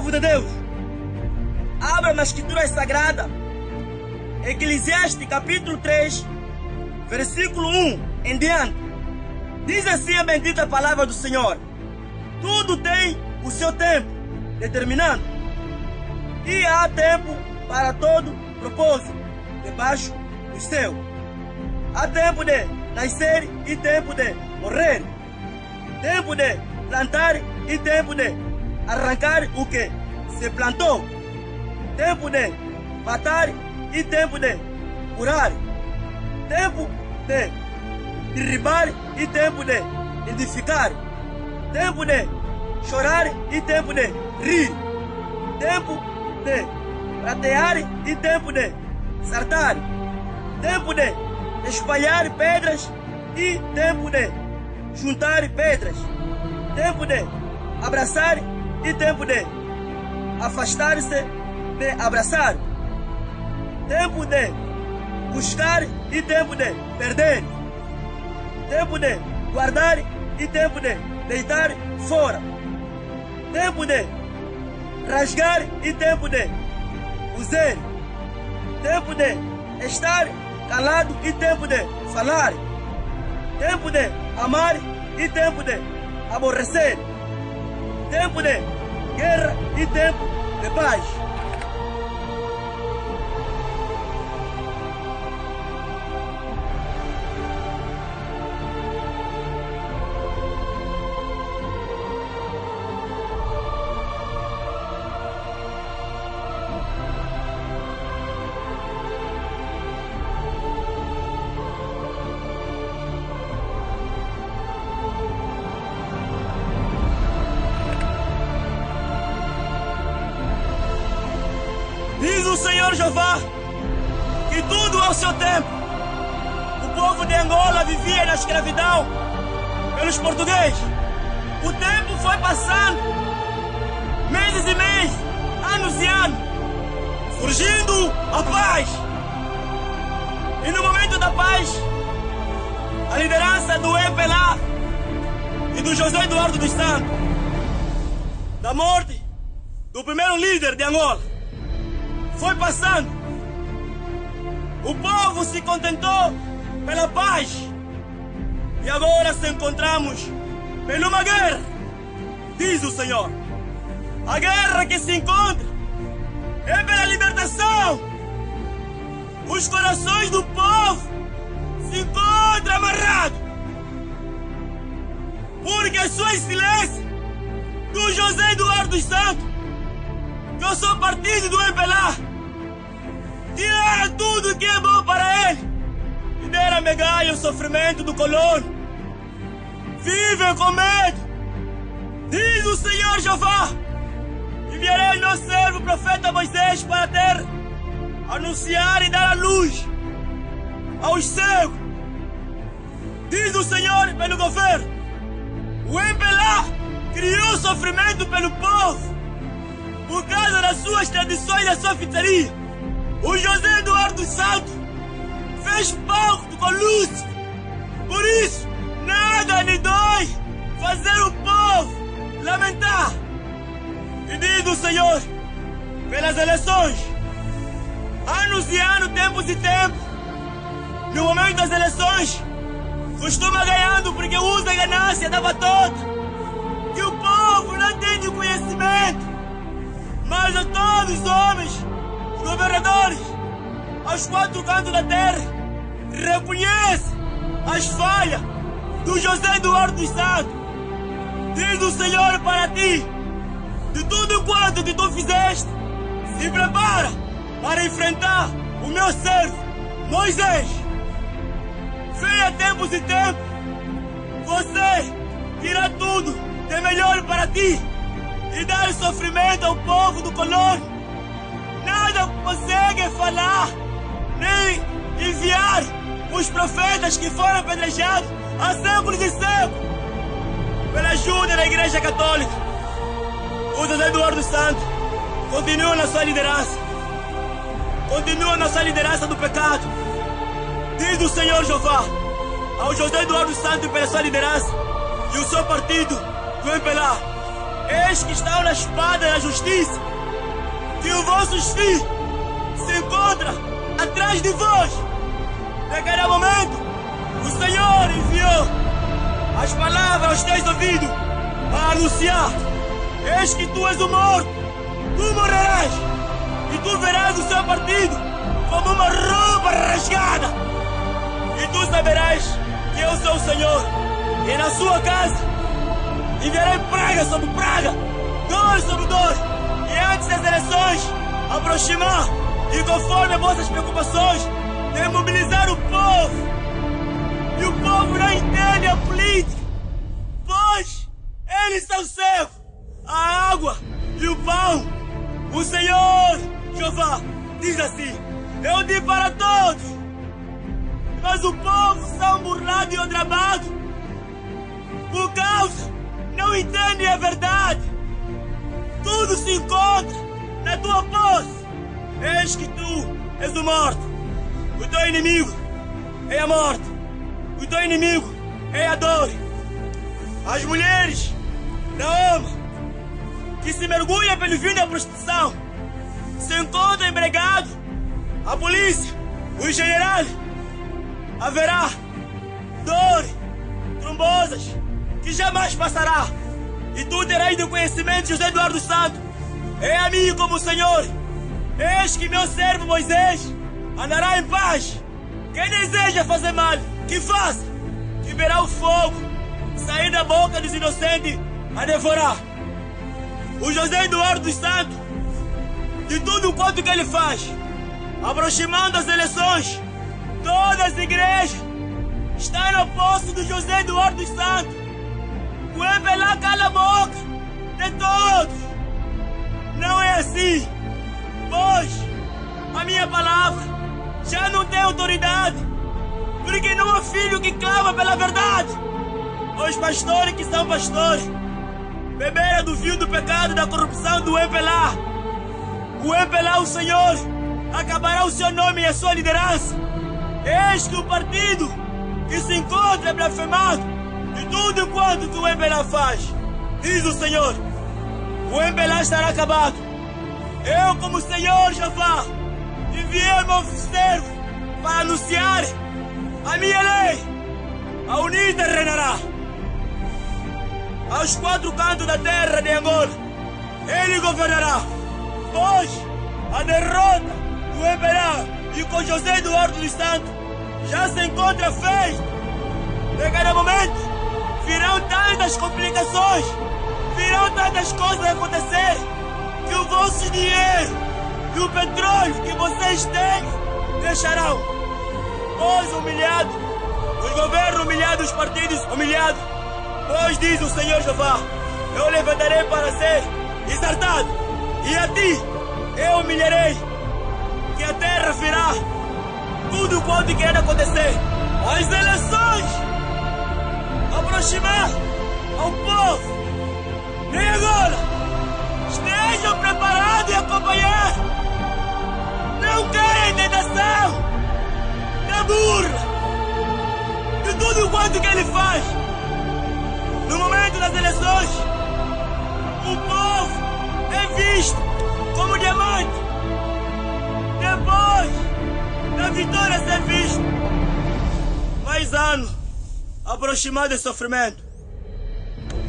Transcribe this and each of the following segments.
Povo de Deus, abra na Escritura Sagrada, Eclesiastes capítulo 3, versículo 1 em diante. Diz assim a bendita palavra do Senhor: tudo tem o seu tempo determinado, e há tempo para todo propósito debaixo do céu. Há tempo de nascer e tempo de morrer, tempo de plantar e tempo de arrancar o que se plantou, tempo de matar e tempo de curar, tempo de derribar e tempo de edificar, tempo de chorar e tempo de rir, tempo de pratear e tempo de sartar, tempo de espalhar pedras e tempo de juntar pedras, tempo de abraçar e tempo de afastar-se de abraçar, tempo de buscar e tempo de perder, tempo de guardar e tempo de deitar fora, tempo de rasgar e tempo de cozer, tempo de estar calado e tempo de falar, tempo de amar e tempo de aborrecer, tempo de guerra e tempo de paz. Diz o Senhor Jeová que tudo ao seu tempo. O povo de Angola vivia na escravidão pelos portugueses. O tempo foi passando, meses e meses, anos e anos, surgindo a paz. E no momento da paz, a liderança do MPLA e do José Eduardo dos Santos, da morte do primeiro líder de Angola, foi passando. O povo se contentou pela paz e agora se encontramos por uma guerra, diz o Senhor. A guerra que se encontra é pela libertação. Os corações do povo se encontram amarrados, porque a sua excelência do José Eduardo dos Santos, que eu sou partido do MPLA, tiraram tudo que é bom para ele e deram-me ganho o sofrimento do colono. Vivem com medo, diz o Senhor Jeová. Enviarei meu servo, o profeta Moisés, para a terra, anunciar e dar a luz aos cegos, diz o Senhor pelo governo. O MPLA criou sofrimento pelo povo por causa das suas tradições e da sua feitiçaria. O José Eduardo dos Santos fez pacto com Lúcifer. Por isso, nada lhe dói fazer o povo lamentar. E diz o Senhor, pelas eleições, anos e anos, tempos e tempos, no momento das eleições, costuma ganhando porque usa a ganância da batota, que o povo não tem de conhecimento. Mas a todos os homens, os governadores, aos quatro cantos da terra, reconhece as falhas do José Eduardo dos Santos. Diz o Senhor para ti, de tudo quanto que tu fizeste, se prepara para enfrentar o meu servo Moisés. Venha tempos e tempos, você dirá tudo de melhor para ti e dar sofrimento ao povo do colono. Nada consegue falar, nem enviar os profetas que foram apedrejados há séculos e séculos. Pela ajuda da Igreja Católica, o José Eduardo dos Santos continua na sua liderança. Continua na sua liderança do pecado. Diz o Senhor Jeová ao José Eduardo dos Santos pela sua liderança e o seu partido do MPLA: Eis que estão na espada da justiça, que os vossos filhos se encontram atrás de vós. Naquele momento, o Senhor enviou as palavras aos teus ouvidos a anunciar: eis que tu és o morto, tu morrerás, e tu verás o seu partido como uma roupa rasgada, e tu saberás que eu sou o Senhor, e na sua casa enviarei praga sobre praga, dor sobre dor, e antes das eleições aproximar, e conforme as vossas preocupações, de mobilizar o povo, e o povo não entende a política, pois eles são cegos, a água e o pão. O Senhor Jeová diz assim: eu digo para todos, mas o povo são burlados e odrabados, por causa não entendem a verdade. Tudo se encontra na tua posse. Eis que tu és o morto, o teu inimigo é a morte, o teu inimigo é a dor. As mulheres da alma que se mergulham pelo fim da prostituição se encontram embriagados. A polícia, o general, haverá dor, trombosas, que jamais passará. E tu terás do conhecimento de José Eduardo Santos. É a mim como o Senhor. Eis que meu servo Moisés andará em paz. Quem deseja fazer mal, que faça, que verá o fogo sair da boca dos inocentes a devorar. O José Eduardo dos Santos, de tudo quanto que ele faz, aproximando as eleições, todas as igrejas estão na posse do José Eduardo dos Santos. O MPLA cala a boca de todos. Não é assim, pois a minha palavra já não tem autoridade, porque não há filho que clama pela verdade. Os pastores que são pastores beberam do fio do pecado, da corrupção do MPLA. O MPLA, o Senhor, acabará o seu nome e a sua liderança. Eis que o partido que se encontra blasfemado de tudo quanto que o MPLA faz, diz o Senhor, o MPLA estará acabado. Eu, como Senhor Jeová, enviei meu servo para anunciar a minha lei. A UNITA reinará aos quatro cantos da terra de Angola. Ele governará, pois a derrota do MPLA e com José Eduardo dos Santos já se encontra feita. Naquele momento virão tantas complicações, virão tantas coisas a acontecer, que o vosso dinheiro e o petróleo que vocês têm deixarão. Pois humilhado, os governos humilhados, os partidos humilhados, pois diz o Senhor Jeová, eu levantarei para ser exaltado, e a ti eu humilharei, que a terra virá tudo quanto quer acontecer. As eleições aproximar ao povo. Nem agora estejam preparados e acompanhar. Não caia em tentação da burla de tudo quanto que ele faz. No momento das eleições, o povo é visto como diamante. Depois da vitória ser visto, mais anos aproximado de sofrimento.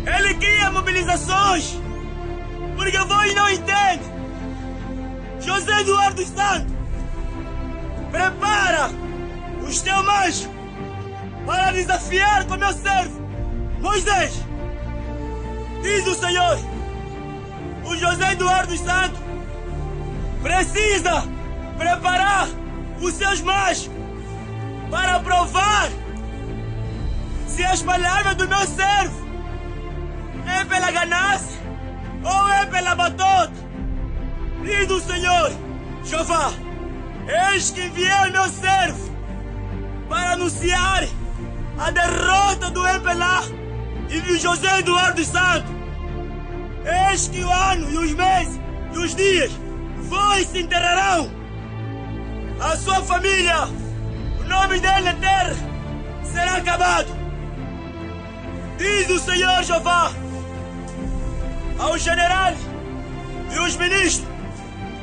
Ele cria mobilizações, porque vós não entendem. José Eduardo dos Santos prepara os teus machos para desafiar com meu servo Moisés. Diz o Senhor, o José Eduardo dos Santos precisa preparar os seus machos para provar se as palavras do meu servo é pela ganância ou é pela batota. Diz o Senhor Jeová, eis que enviei meu servo para anunciar a derrota do MPLA e de José Eduardo dos Santos. Eis que o ano e os meses e os dias vós se enterrarão. A sua família, o nome dele na terra será acabado. Diz o Senhor Jeová, aos generais e os ministros,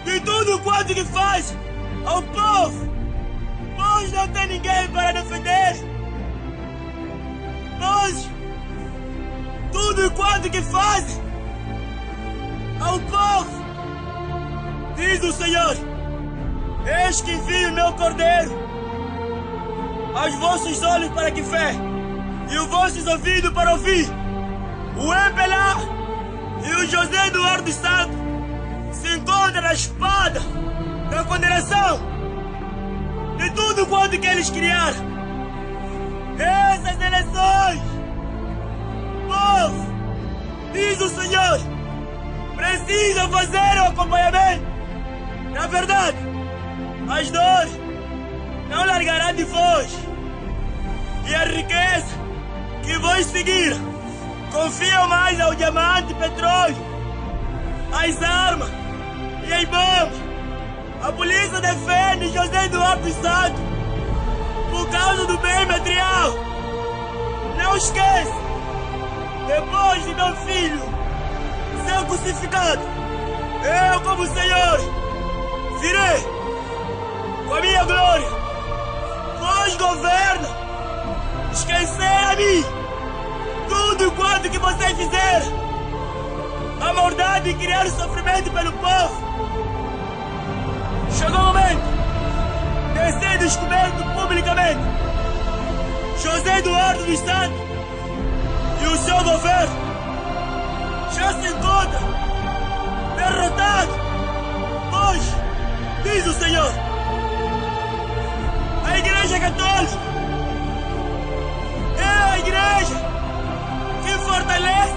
de tudo quanto que faz ao povo, pois não tem ninguém para defender. Pois tudo quanto que faz ao povo, diz o Senhor, eis que envio o meu cordeiro aos vossos olhos para que fé, e os vossos ouvidos para ouvir. O MPLA e o José Eduardo dos Santos se encontram na espada da condenação de tudo quanto que eles criaram. Essas eleições, povo, diz o Senhor, precisam fazer o acompanhamento. Na verdade, as dores não largarão de vós, e a riqueza que vos seguir confiam mais ao diamante, petróleo, às armas e em bombas. A polícia defende José Eduardo dos Santos por causa do bem material. Não esqueça, depois de meu filho ser crucificado, eu como Senhor virei com a minha glória. Vós governa, esquecer a mim tudo quanto que vocês fizeram, a maldade de criar sofrimento pelo povo. Chegou o momento de ser descoberto publicamente. José Eduardo dos Santos e o seu governo já se encontram derrotados, pois, diz o Senhor, a Igreja Católica é a igreja que fortalece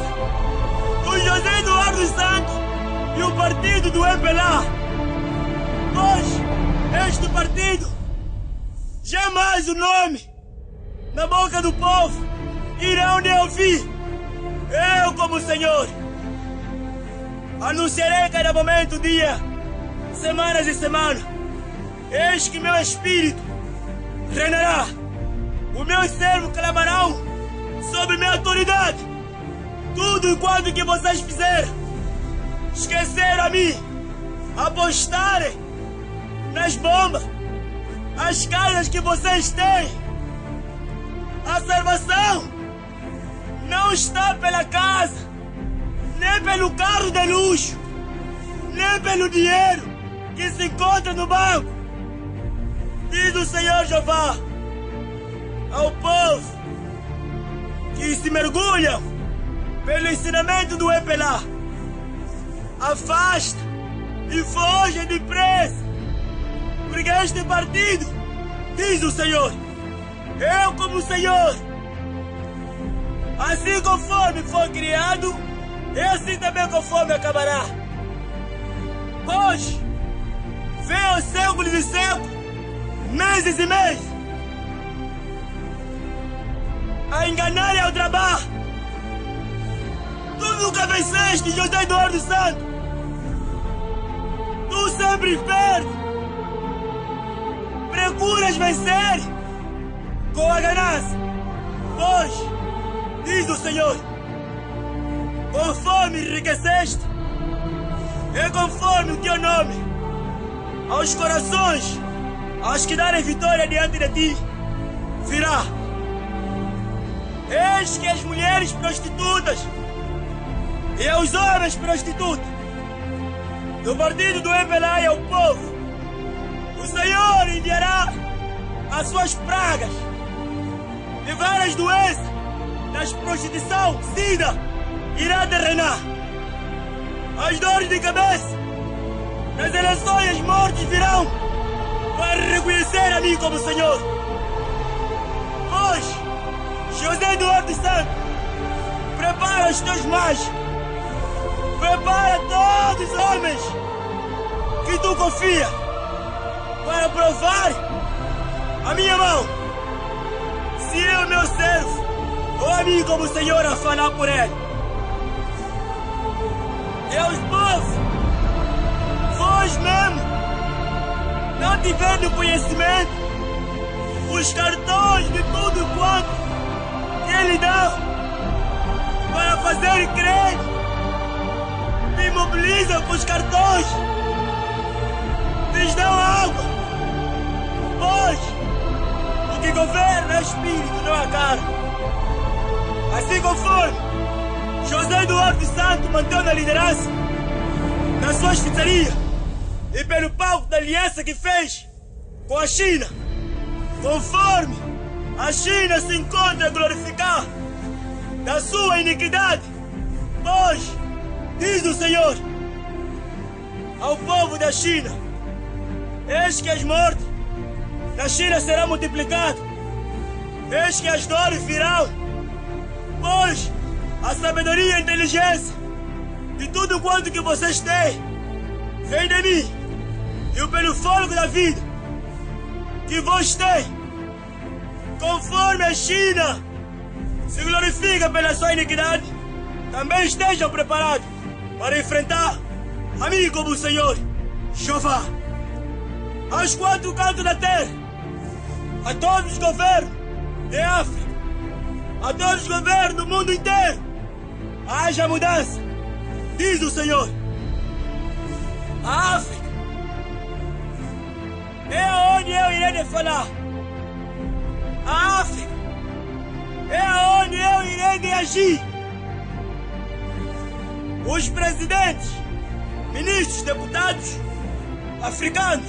o José Eduardo dos Santos e o partido do MPLA. Pois este partido, jamais o nome na boca do povo irão nem ouvir. Eu, como Senhor, anunciarei cada momento, dia, semanas e semanas. Eis que meu espírito reinará. Os meus servos clamarão sobre minha autoridade. Tudo quanto que vocês fizeram, esqueceram a mim, apostarem nas bombas, as casas que vocês têm. A salvação não está pela casa, nem pelo carro de luxo, nem pelo dinheiro que se encontra no banco. Diz o Senhor Jeová ao povo que se mergulham pelo ensinamento do MPLA: afasta e foge depressa, porque este partido, diz o Senhor, eu como Senhor, assim conforme foi criado, e assim também conforme acabará. Pois vem séculos e séculos, meses e meses, a enganar e ao trabalho. Tu nunca venceste, José Eduardo dos Santos. Tu sempre perdes. Procuras vencer com a ganância. Pois, diz o Senhor, conforme enriqueceste, e conforme o teu nome, aos corações, aos que darem vitória diante de ti, virá. Eis que as mulheres prostitutas e aos homens prostitutos do partido do MPLA e ao povo, o Senhor enviará as suas pragas e várias doenças das prostituição, sida, irá terrenar. As dores de cabeça nas eleições, as mortes virão para reconhecer a mim como Senhor. Pois José Eduardo dos Santos, prepara os teus machos, prepara todos os homens que tu confia para provar a minha mão. Se eu, meu servo, ou a mim como Senhor, a falar por ele. E aos povos, vós mesmo, não tiverem conhecimento, os cartões de tudo quanto que ele dá para fazer crédito se mobilizam com os cartões, lhes dão água, pois o que governa é o espírito, não a cara. Assim conforme José Eduardo Santos manteve a liderança na sua feitiçaria e pelo palco da aliança que fez com a China, conforme a China se encontra a glorificar da sua iniquidade, pois, diz o Senhor ao povo da China, eis que as mortes na China serão multiplicadas, eis que as dores virão, pois a sabedoria e a inteligência de tudo quanto que vocês têm vem de mim, e pelo fogo da vida que vós têm, conforme a China se glorifica pela sua iniquidade, também estejam preparados para enfrentar a mim como o Senhor, Jeová. Aos quatro cantos da terra, a todos os governos de África, a todos os governos do mundo inteiro, haja mudança, diz o Senhor. A África é onde eu irei falar. A África é onde eu irei agir. Os presidentes, ministros, deputados africanos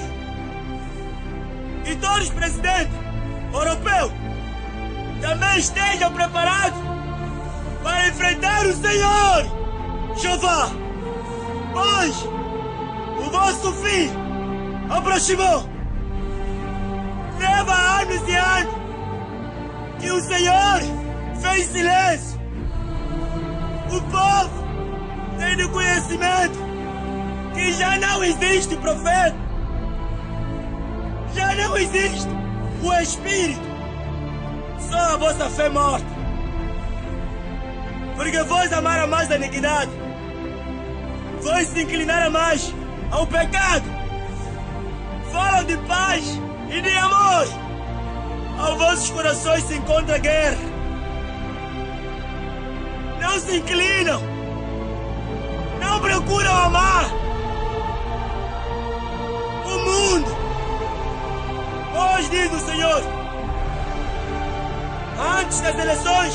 e todos os presidentes europeus também estejam preparados para enfrentar o Senhor, Jeová, pois o vosso fim aproximou. Leva anos e anos que o Senhor fez silêncio. O povo tem de conhecimento que já não existe profeta, já não existe o Espírito, só a vossa fé morta. Porque vós amaram mais a iniquidade, vós se inclinaram mais ao pecado, falam de paz e de amor, aos vossos corações se encontra guerra. Não se inclinam, não procuram amar o mundo, pois diz o Senhor, antes das eleições,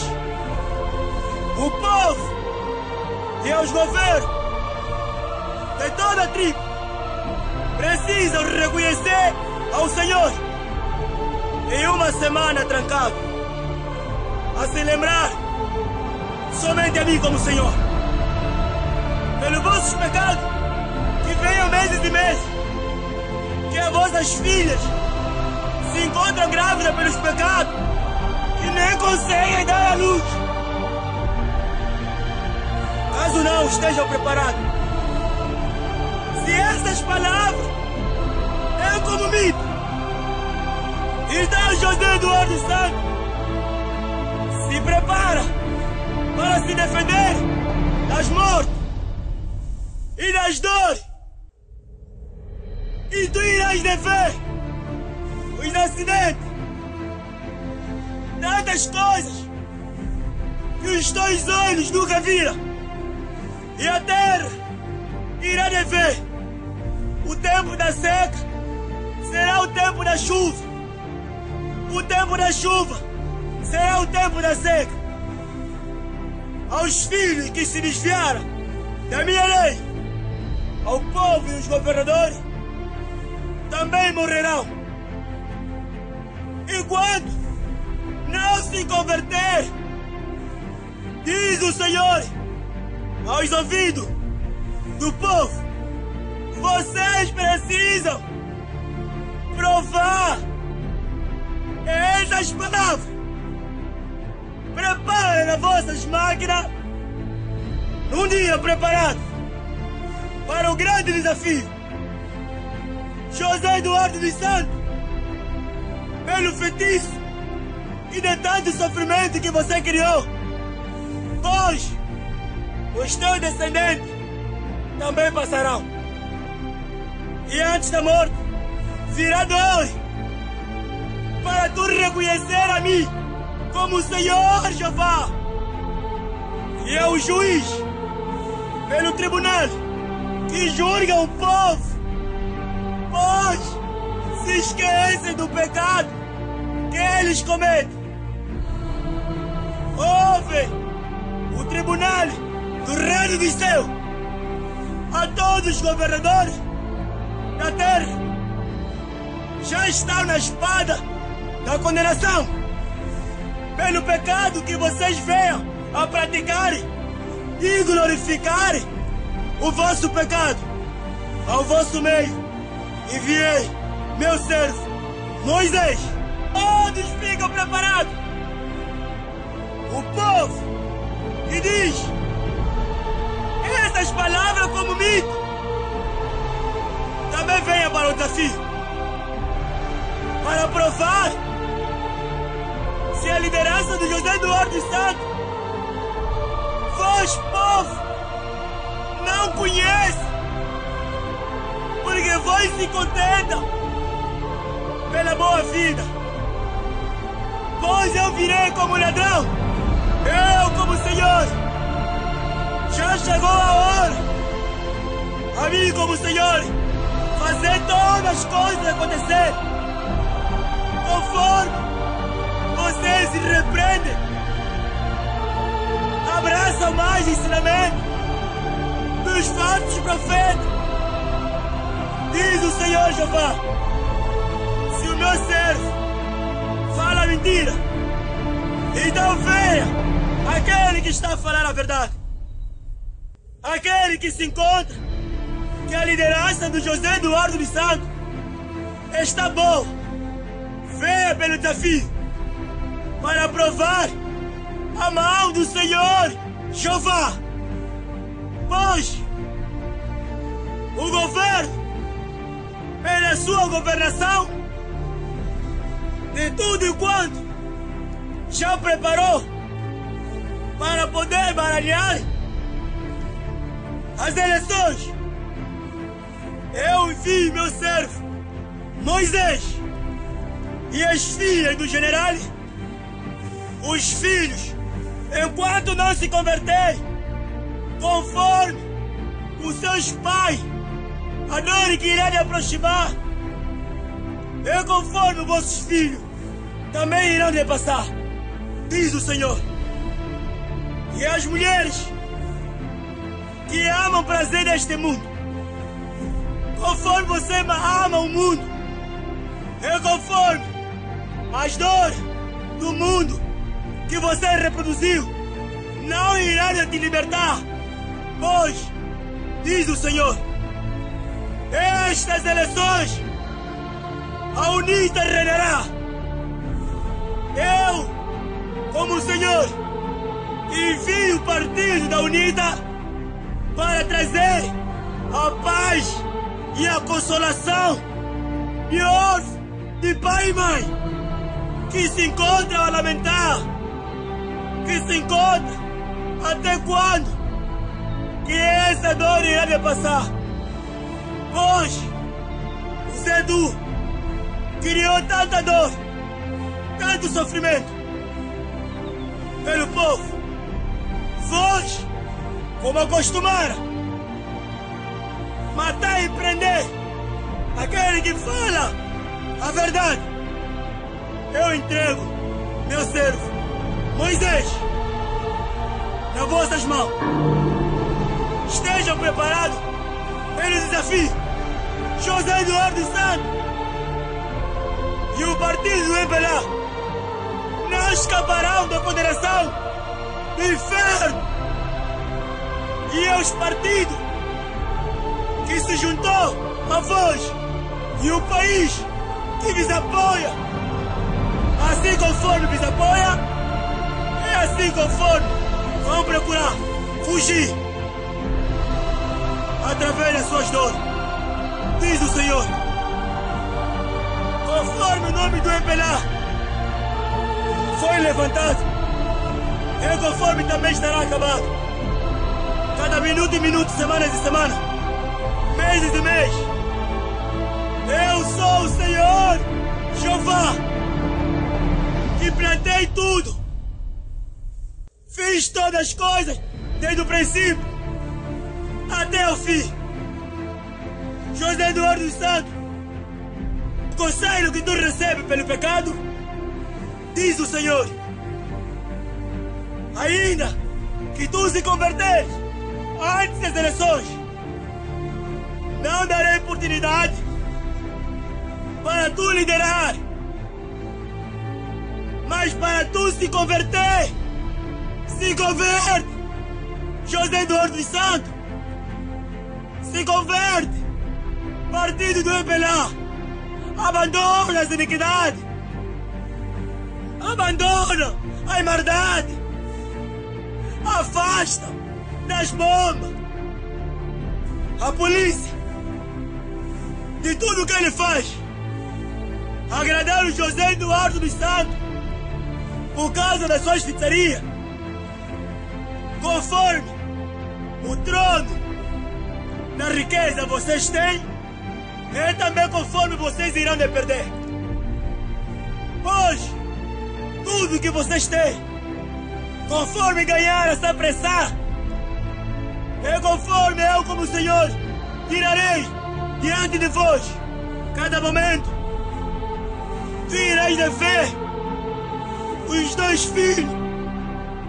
o povo e os governos de toda a tribo precisam reconhecer ao Senhor em uma semana trancado, a se lembrar somente a mim como Senhor. Pelos vossos pecados que venham meses e meses, que as vossas filhas se encontram grávidas pelos pecados que nem conseguem dar à luz. Caso não estejam preparados, se essas palavras é como mito, então José Eduardo Santos se prepara para se defender das mortes e das dores. E tu irás ver os acidentes, tantas coisas que os teus olhos nunca viram. E a terra irá ver. O tempo da seca será o tempo da chuva. O tempo da chuva será o tempo da seca. Aos filhos que se desviaram da minha lei, ao povo e os governadores, também morrerão. Enquanto não se converter, diz o Senhor aos ouvidos do povo, vocês precisam provar essas palavras. Preparem as vossas máquinas num dia preparado para o grande desafio. José Eduardo dos Santos, pelo feitiço e de tanto sofrimento que você criou, pois os teus descendentes também passarão. E antes da morte virá dor para tu reconhecer a mim como o Senhor Jeová. E é o juiz pelo tribunal que julgam o povo, pois se esquecem do pecado que eles cometem. Ouve o tribunal do reino dos céus a todos os governadores da terra. Já estão na espada da condenação pelo pecado que vocês venham a praticar e glorificar o vosso pecado. Ao vosso meio enviei meu servo Moisés. Todos ficam preparados. O povo que diz essas palavras como mito também venha para o desafio, para provar se a liderança de José Eduardo dos Santos, vós, povo, não conhece, porque vós se contentam pela boa vida. Pois eu virei como ladrão, eu como Senhor. Já chegou a hora, a mim como Senhor, fazer todas as coisas acontecer conforme vocês se repreendem. Abraçam mais ensinamento dos falsos profetas. Diz o Senhor Jeová: se o meu servo fala mentira, então venha aquele que está a falar a verdade. Aquele que se encontra que a liderança do José Eduardo dos Santos está boa, venha pelo desafio para provar a mão do Senhor Jeová. Pois o governo, pela sua governação, de tudo enquanto já preparou para poder baralhar as eleições, eu envio meu servo Moisés e as filhas do general, os filhos, enquanto não se converterem conforme os seus pais, a dor que irá lhe aproximar, e conforme os vossos filhos também irão lhe passar, diz o Senhor. E as mulheres que amam o prazer deste mundo, conforme você ama o mundo, e conforme as dores do mundo que você reproduziu, não irá te libertar, pois, diz o Senhor, estas eleições a UNITA reinará. Eu, como Senhor, envio o partido da UNITA para trazer a paz e a consolação de órfãos, de pai e mãe, que se encontram a lamentar, que se encontram até quando que essa dor irá lhe passar. Pois o Zedu criou tanta dor, tanto sofrimento pelo povo. Vós, como acostumaram, matar e prender aquele que fala a verdade. Eu entrego meu servo Moisés nas vossas mãos. Estejam preparados pelo desafio. José Eduardo dos Santos e o partido do MPLA não escaparão da condenação do inferno. E é os partidos que se juntou a vós e o país que vos apoia, assim conforme vos apoia, é assim conforme vão procurar fugir através das suas dores, diz o Senhor. Conforme o nome do MPLA foi levantado, é conforme também estará acabado. Cada minuto e minuto, semanas e semanas, meses e meses. Eu sou o Senhor Jeová, que plantei tudo, fiz todas as coisas desde o princípio até o fim. José Eduardo dos Santos, conselho que tu recebes pelo pecado, diz o Senhor, ainda que tu se converteres antes das eleições, não darei oportunidade para tu liderar, mas para tu se converter, se converte, José Eduardo dos Santos, se converte, partido do MPLA, abandona as iniquidades, abandona a maldade, afasta das bombas a polícia de tudo que ele faz, agradar o José Eduardo dos Santos por causa das suas pizzarias, conforme o trono da riqueza vocês têm, é também conforme vocês irão de perder. Hoje, tudo que vocês têm, conforme ganhar essa pressão, é conforme eu, como Senhor, tirarei diante de vós, cada momento, tu ireis de ver, os dois filhos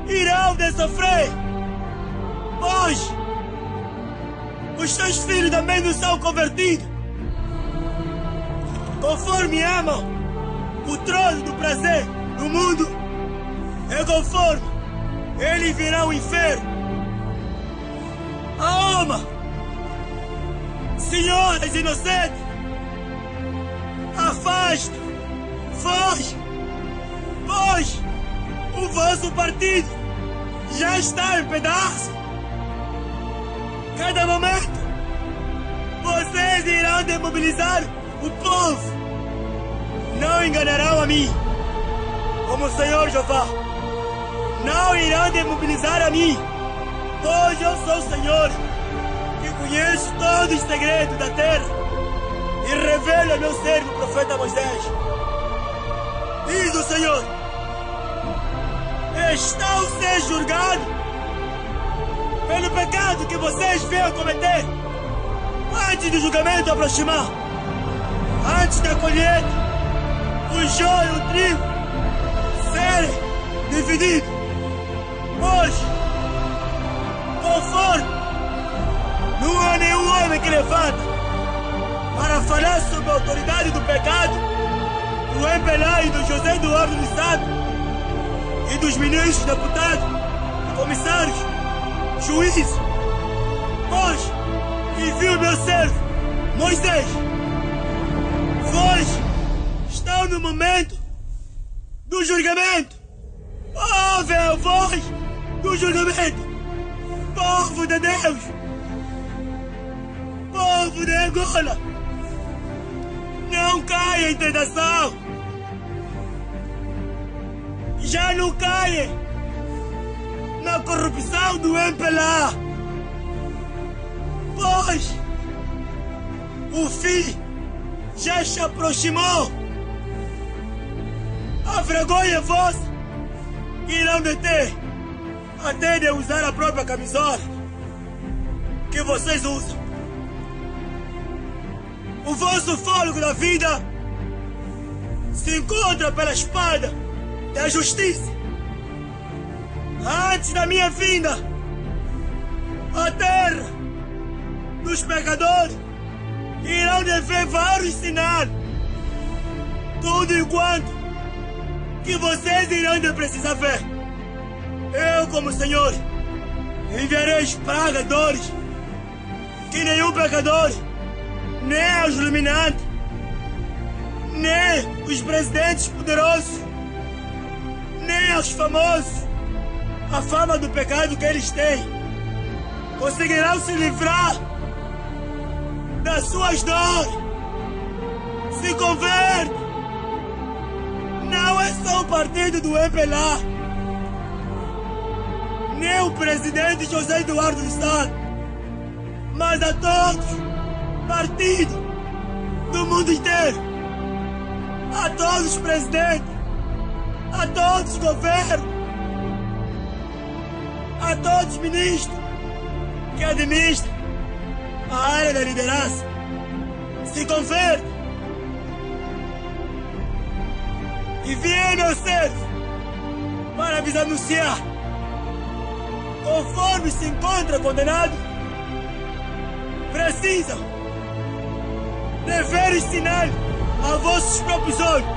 irão de sofrer, pois os teus filhos também não são convertidos, conforme amam o trono do prazer no mundo, é conforme eles virão o inferno. A alma, senhoras inocentes, afasta, foge, pois o vosso partido já está em pedaços. Cada momento, vocês irão demobilizar o povo. Não enganarão a mim, como o Senhor Jeová. Não irão demobilizar a mim, pois eu sou o Senhor, que conheço todos os segredos da terra e revelo ao meu servo, o profeta Moisés. Diz o Senhor, estão a ser julgados pelo pecado que vocês veem cometer, antes do julgamento aproximar, antes da colheita, o joio e o trigo serem divididos. Hoje, conforme não há nenhum homem que levanta para falar sobre a autoridade do pecado, do MPLA e do José Eduardo dos Santos, e dos ministros, deputados, comissários, juízes, pois envio meu servo, Moisés. Vós estão no momento do julgamento. Ouve a voz do julgamento. Povo de Deus, povo de Angola, não caia em tentação. Já não caia na corrupção do MPLA, pois o fim já se aproximou. A vergonha vossa irão deter até de usar a própria camisola que vocês usam. O vosso fôlego da vida se encontra pela espada da justiça. Antes da minha vinda, a terra dos pecadores irão dever vários sinais, tudo enquanto que vocês irão de precisar ver. Eu, como Senhor, enviarei pragas, dores, que nenhum pecador, nem os iluminantes, nem os presidentes poderosos, nem os famosos, a fama do pecado que eles têm, conseguirão se livrar das suas dores. Se converte. Não é só o partido do MPLA, nem o presidente José Eduardo dos Santos, mas a todos partidos do mundo inteiro, a todos os presidentes, a todos os governos, a todos os ministros que administram a área da liderança. se converte e vem meu servo para vos anunciar, conforme se encontra condenado, precisam de ver e sinal a vossos próprios olhos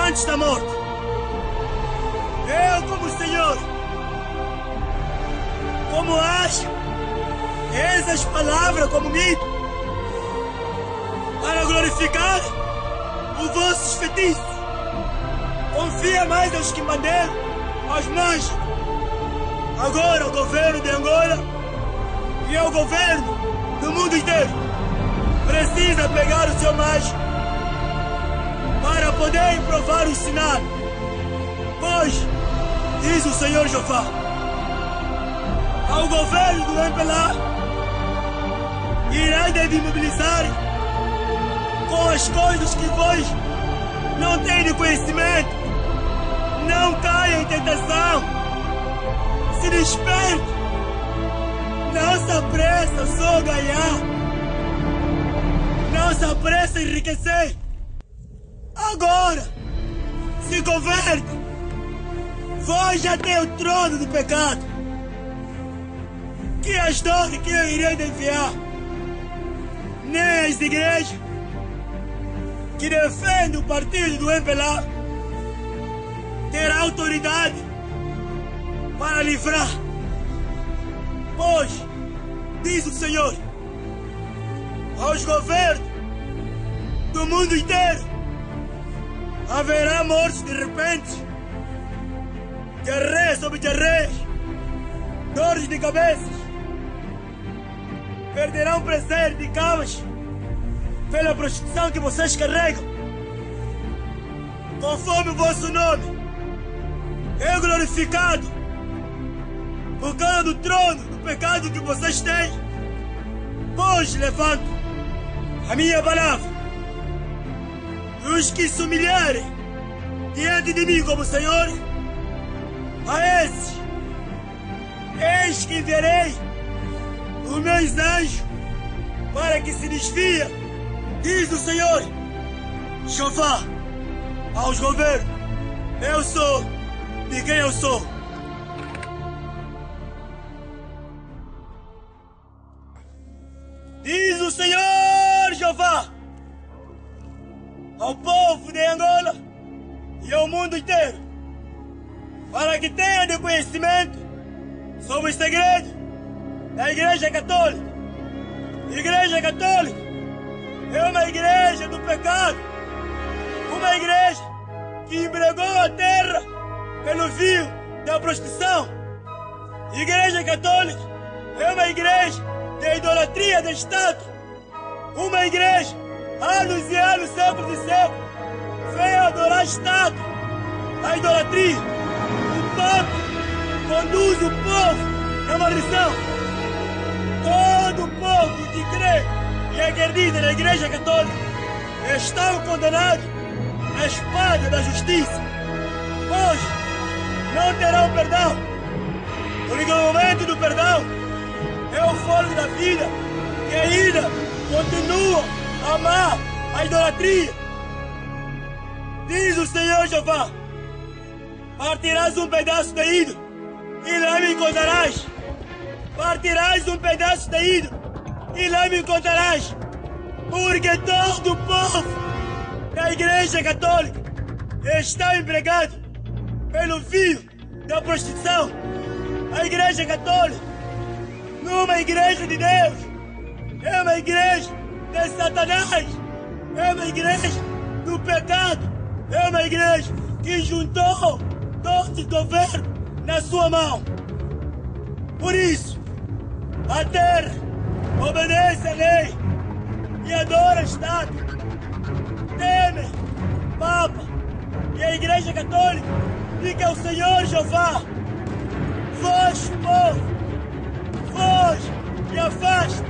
antes da morte. Eu, como Senhor, como acho essas palavras como mito para glorificar os vossos feitiços, confia mais aos que mandeiros, aos mágicos. Agora o governo de Angola e o governo do mundo inteiro precisa pegar o seu mágico para poder provar o sinal. Pois, diz o Senhor Jofá, ao governo do MPLA irá desmobilizar com as coisas que vós não tenho conhecimento. Não caia em tentação. Se desperte. Não se apressa só ganhar. Não se apressa enriquecer. Agora, se converte. Vós já tem o trono do pecado. Que as dores que eu irei enviar, nem as igrejas que defendem o partido do MPLA terá autoridade para livrar. Pois, diz o Senhor, aos governos do mundo inteiro haverá mortes de repente, diarreia sobre diarreia, dores de cabeças, perderão prazer de camas pela prostituição que vocês carregam. Conforme o vosso nome é glorificado por causa do trono do pecado que vocês têm, pois levanto a minha palavra. E os que se humilharem diante de mim como Senhor, a esses eis que enviarei os meus anjos para que se desvia, diz o Senhor Jofá, aos governos. Eu sou de quem eu sou. Diz o Senhor Jofá ao povo de Angola e ao mundo inteiro, para que tenha de conhecimento sobre os segredos da Igreja Católica. Igreja Católica é uma igreja do pecado, uma igreja que embregou a terra pelo fio da prostituição. Igreja Católica é uma igreja de idolatria de estátua, uma igreja, anos e anos, séculos e séculos, veio adorar estátua, a idolatria. O Papa conduz o povo na maldição. Todo o povo que crê e acredita na Igreja Católica estão condenados à espada da justiça, pois não terão perdão. Porque o momento do perdão é o fôlego da vida, que ainda continua a amar a idolatria. Diz o Senhor Jofá, partirás um pedaço de ídolo e lá me encontrarás. Partirás um pedaço de ídolo e lá me encontrarás. Porque todo o povo da Igreja Católica está empregado pelo fio da prostituição. A Igreja Católica, numa igreja de Deus, é uma igreja de Satanás, é uma igreja do pecado, é uma igreja que juntou todos os governos na sua mão. Por isso, a terra obedece à lei e adora a estátua, teme Papa e a Igreja Católica, e que é o Senhor Jofá. Vós, povo, vós que afasta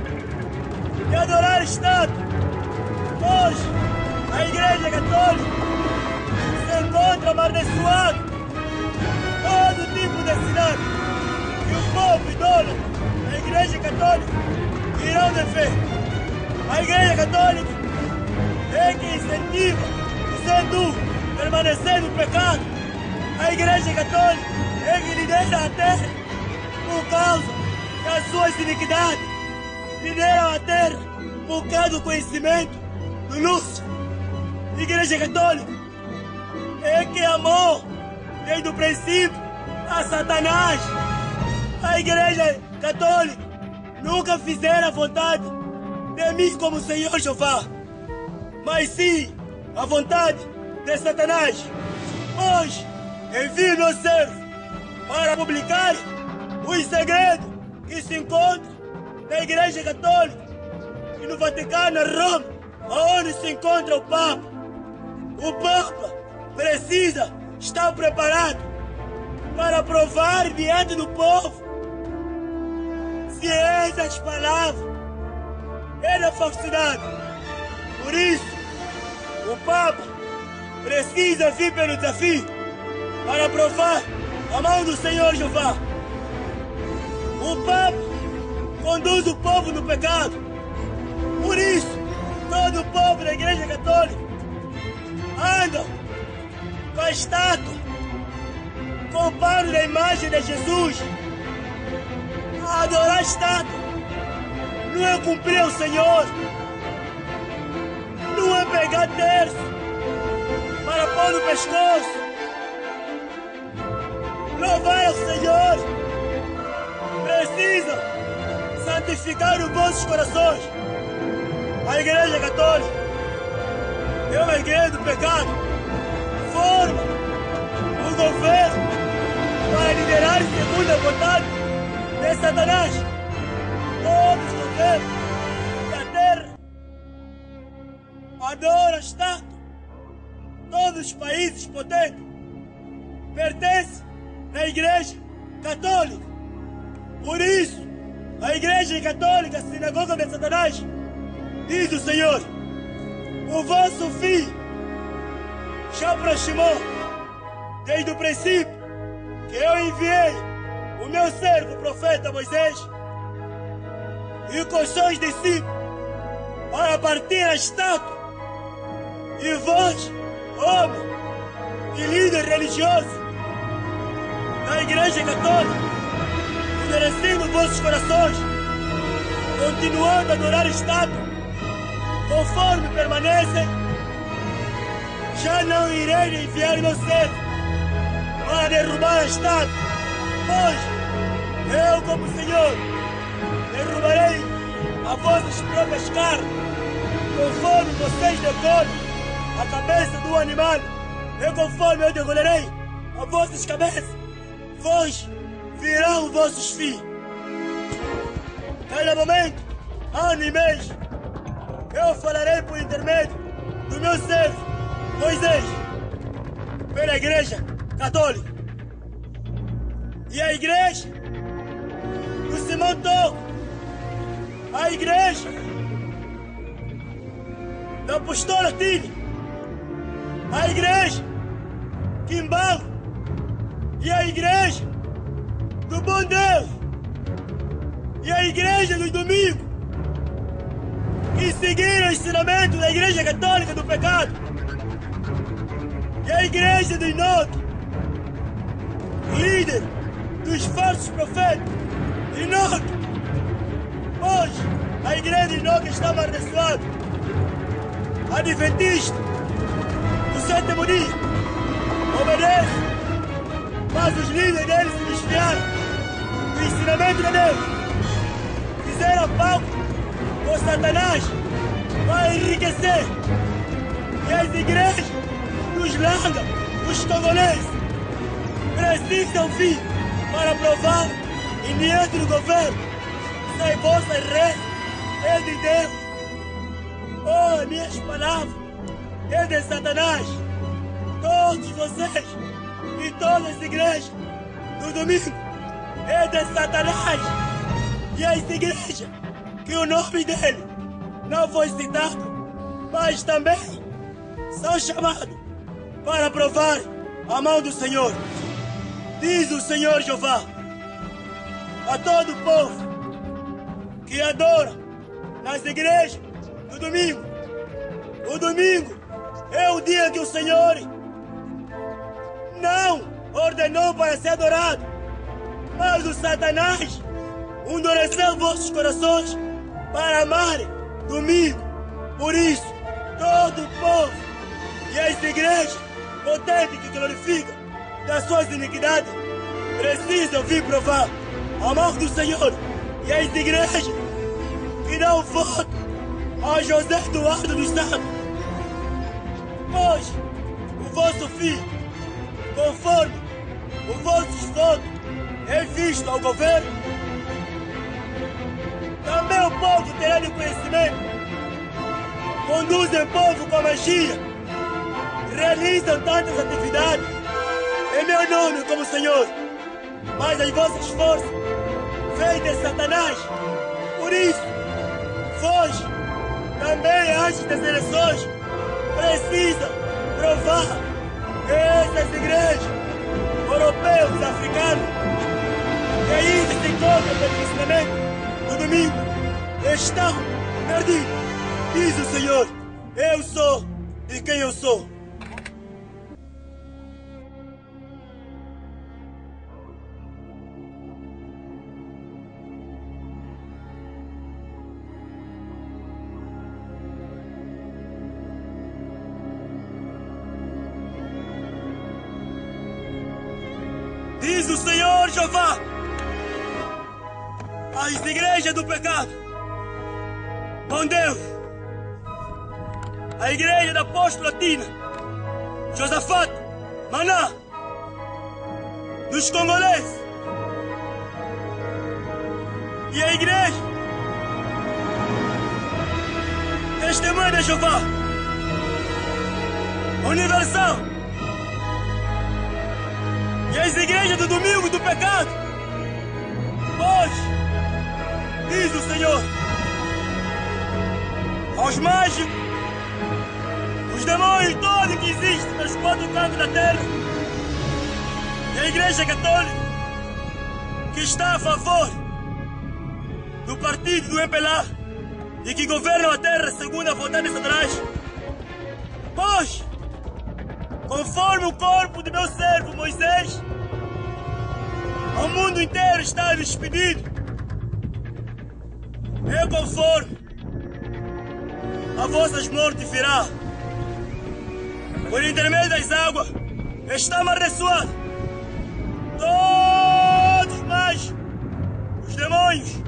de adorar a estátua, vós, a Igreja Católica, se encontra amaldiçoado todo tipo de cidade, e o povo idólatra, a Igreja Católica, irão defender. A Igreja Católica é que incentiva, dizendo permanecer no pecado. A Igreja Católica é que lidera a terra por causa das suas iniquidades. Lidera a terra por causa do conhecimento do Lúcio. A Igreja Católica é que amou desde o princípio a Satanás. A Igreja Católica nunca fizera a vontade de mim como Senhor Jeová, mas sim a vontade de Satanás. Hoje envio meu servo para publicar os segredos que se encontram na Igreja Católica e no Vaticano, Roma, onde se encontra o Papa. O Papa precisa estar preparado para provar diante do povo se essas palavras eram falsidade. Por isso, o Papa precisa vir pelo desafio para provar a mão do Senhor Jeová. O Papa conduz o povo no pecado. Por isso, todo o povo da Igreja Católica anda com a estátua, com o pano da imagem de Jesus. Adorar a estátua não é cumprir o Senhor, não é pegar terço para pôr no pescoço. Louvar ao Senhor precisa santificar os vossos corações. A Igreja Católica é uma igreja do pecado. Forma o governo para liderar segundo a vontade de Satanás. Todos os governos da terra adoram a estátua. Todos os países potentes pertencem à Igreja Católica. Por isso, a Igreja Católica, a sinagoga de Satanás, diz o Senhor: o vosso fim já aproximou desde o princípio que eu enviei o meu servo, o profeta Moisés, e com seus discípulos para partir a estátua. E vós, homem e líder religioso da Igreja Católica, endurecendo vossos corações, continuando a adorar a estátua, conforme permanecem, já não irei enviar meu servo para derrubar a estátua, pois eu, como Senhor, derrubarei a vossas próprias carnes, conforme vocês degolam a cabeça do animal, e conforme eu degolarei as vossas cabeças, vós virão os vossos filhos. Cada momento, ano e mês, eu falarei por intermédio do meu servo Moisés pela Igreja Católica. E a Igreja do Simão Toco, a Igreja da Apostola Tine, a Igreja Quimbal e a Igreja do Bom Deus e a Igreja dos Domingos, que seguiram o ensinamento da Igreja Católica do pecado, e a Igreja do Enoque, líder dos falsos profetas, Enoque. Hoje, a Igreja de Enoque está amaldiçoada. Adventista do sétimo dia obedece, mas os líderes deles se desviaram do ensinamento de Deus. Fizeram pacto com Satanás para enriquecer. E as igrejas dos Langa, os congoleses, precisam vir para provar em diante do governo se a vossa rei é de Deus. Oh, minhas palavras é de Satanás. Todos vocês e todas as igrejas do domingo é de Satanás. E as igrejas que o nome dele não foi citado, mas também são chamados para provar a mão do Senhor. Diz o Senhor Jeová a todo o povo que adora nas igrejas do domingo, O domingo é o dia que o Senhor não ordenou para ser adorado, mas o Satanás endureceu vossos corações para amarem domingo. Por isso, todo o povo e as igrejas potentes que glorificam das suas iniquidades precisam vir provar a mão do Senhor, e as igrejas que dão voto a José Eduardo dos Santos. Hoje, o vosso filho, conforme os vossos votos é visto ao governo, também o povo terá de conhecimento, conduzem o povo com a magia, realizam tantas atividades em meu nome como Senhor, mas as vossas forças vêm de Satanás. Por isso, vós também antes das eleições precisam provar que essas igrejas europeias e africanas que ainda se encontram pelo ensinamento do domingo estão perdidos. Diz o Senhor, eu sou de quem eu sou. Diz o Senhor Jeová, as igrejas do pecado, bom Deus, a igreja da apóstola Tina, Josafat, Maná, dos congoleses, e a igreja Testemunha de Jeová, Universal, e as igrejas do domingo do pecado. Hoje, diz o Senhor, aos mágicos, os demônios todos que existem nos quatro cantos da terra, e a igreja católica que está a favor do partido do MPLA e que governa a terra segundo a vontade de Satanás. Hoje, conforme o corpo de meu servo Moisés, o mundo inteiro está despedido. Eu conforme a vossas mortes virá. Por intermédio das águas está amaldiçoado todos mais os demônios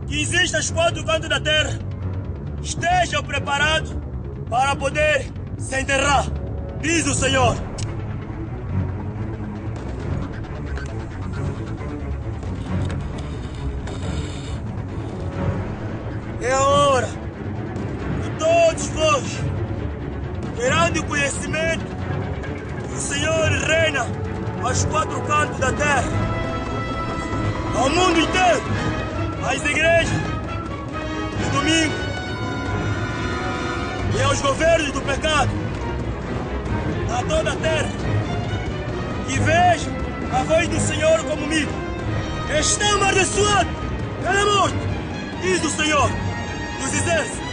que existem aos quatro cantos da terra. Estejam preparados para poder se enterrar, diz o Senhor. É a hora que todos vós terão de conhecimento que o Senhor reina aos quatro cantos da terra, ao mundo inteiro, às igrejas do domingo e aos governos do pecado, a toda a terra, e vejam a voz do Senhor como milho. Está amaldiçoado pela morte, diz o Senhor dos exércitos.